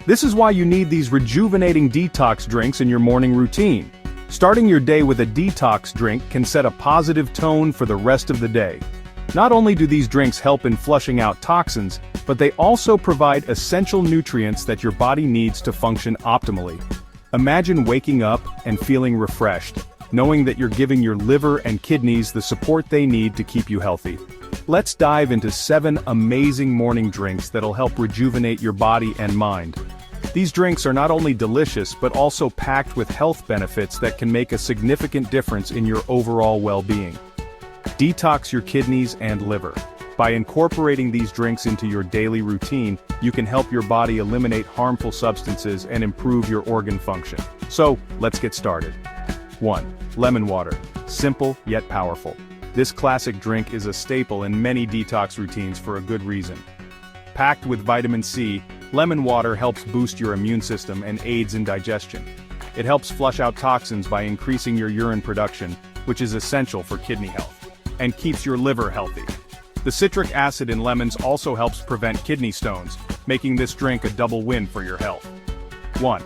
This is why you need these rejuvenating detox drinks in your morning routine. Starting your day with a detox drink can set a positive tone for the rest of the day. Not only do these drinks help in flushing out toxins, but they also provide essential nutrients that your body needs to function optimally. Imagine waking up and feeling refreshed, knowing that you're giving your liver and kidneys the support they need to keep you healthy. Let's dive into 7 amazing morning drinks that'll help rejuvenate your body and mind. These drinks are not only delicious but also packed with health benefits that can make a significant difference in your overall well-being. Detox your kidneys and liver. By incorporating these drinks into your daily routine, you can help your body eliminate harmful substances and improve your organ function. So, let's get started. 1. Lemon water. Simple yet powerful. This classic drink is a staple in many detox routines for a good reason. Packed with vitamin C, lemon water helps boost your immune system and aids in digestion. It helps flush out toxins by increasing your urine production, which is essential for kidney health, and keeps your liver healthy. The citric acid in lemons also helps prevent kidney stones, making this drink a double win for your health. 1.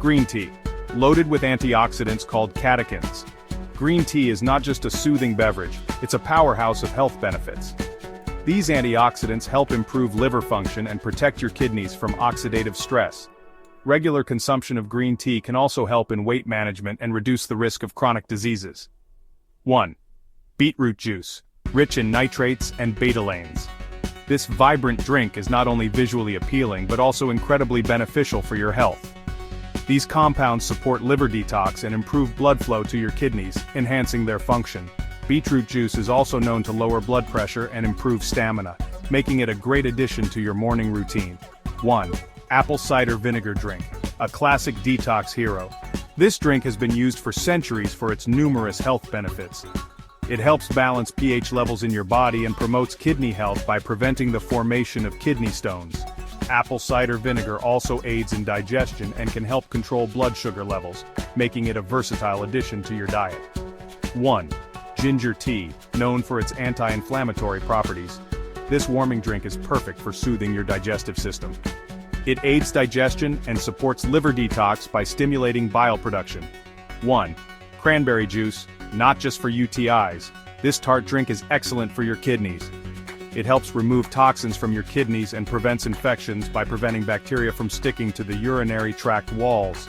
Green tea. Loaded with antioxidants called catechins. Green tea is not just a soothing beverage, it's a powerhouse of health benefits. These antioxidants help improve liver function and protect your kidneys from oxidative stress. Regular consumption of green tea can also help in weight management and reduce the risk of chronic diseases. 1. Beetroot juice. Rich in nitrates and betalains. This vibrant drink is not only visually appealing but also incredibly beneficial for your health. These compounds support liver detox and improve blood flow to your kidneys, enhancing their function. Beetroot juice is also known to lower blood pressure and improve stamina, making it a great addition to your morning routine. 1. Apple cider vinegar drink. A classic detox hero. This drink has been used for centuries for its numerous health benefits. It helps balance pH levels in your body and promotes kidney health by preventing the formation of kidney stones. Apple cider vinegar also aids in digestion and can help control blood sugar levels, making it a versatile addition to your diet. 1. Ginger tea, known for its anti-inflammatory properties. This warming drink is perfect for soothing your digestive system. It aids digestion and supports liver detox by stimulating bile production. 1. Cranberry juice, not just for UTIs. This tart drink is excellent for your kidneys. It helps remove toxins from your kidneys and prevents infections by preventing bacteria from sticking to the urinary tract walls.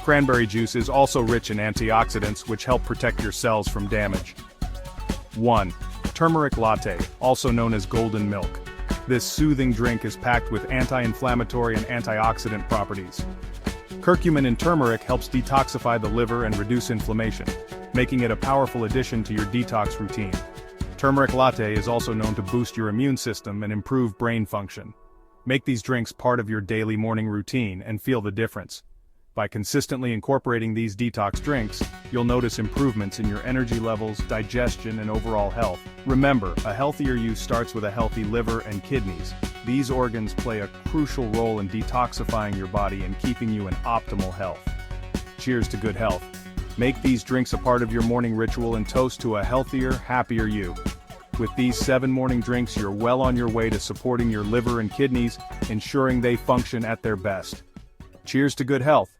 Cranberry juice is also rich in antioxidants which help protect your cells from damage. 1. Turmeric latte, also known as golden milk. This soothing drink is packed with anti-inflammatory and antioxidant properties. Curcumin in turmeric helps detoxify the liver and reduce inflammation, making it a powerful addition to your detox routine. Turmeric latte is also known to boost your immune system and improve brain function. Make these drinks part of your daily morning routine and feel the difference. By consistently incorporating these detox drinks, you'll notice improvements in your energy levels, digestion, and overall health. Remember, a healthier you starts with a healthy liver and kidneys. These organs play a crucial role in detoxifying your body and keeping you in optimal health. Cheers to good health. Make these drinks a part of your morning ritual and toast to a healthier, happier you. With these 7 morning drinks, you're well on your way to supporting your liver and kidneys, ensuring they function at their best. Cheers to good health.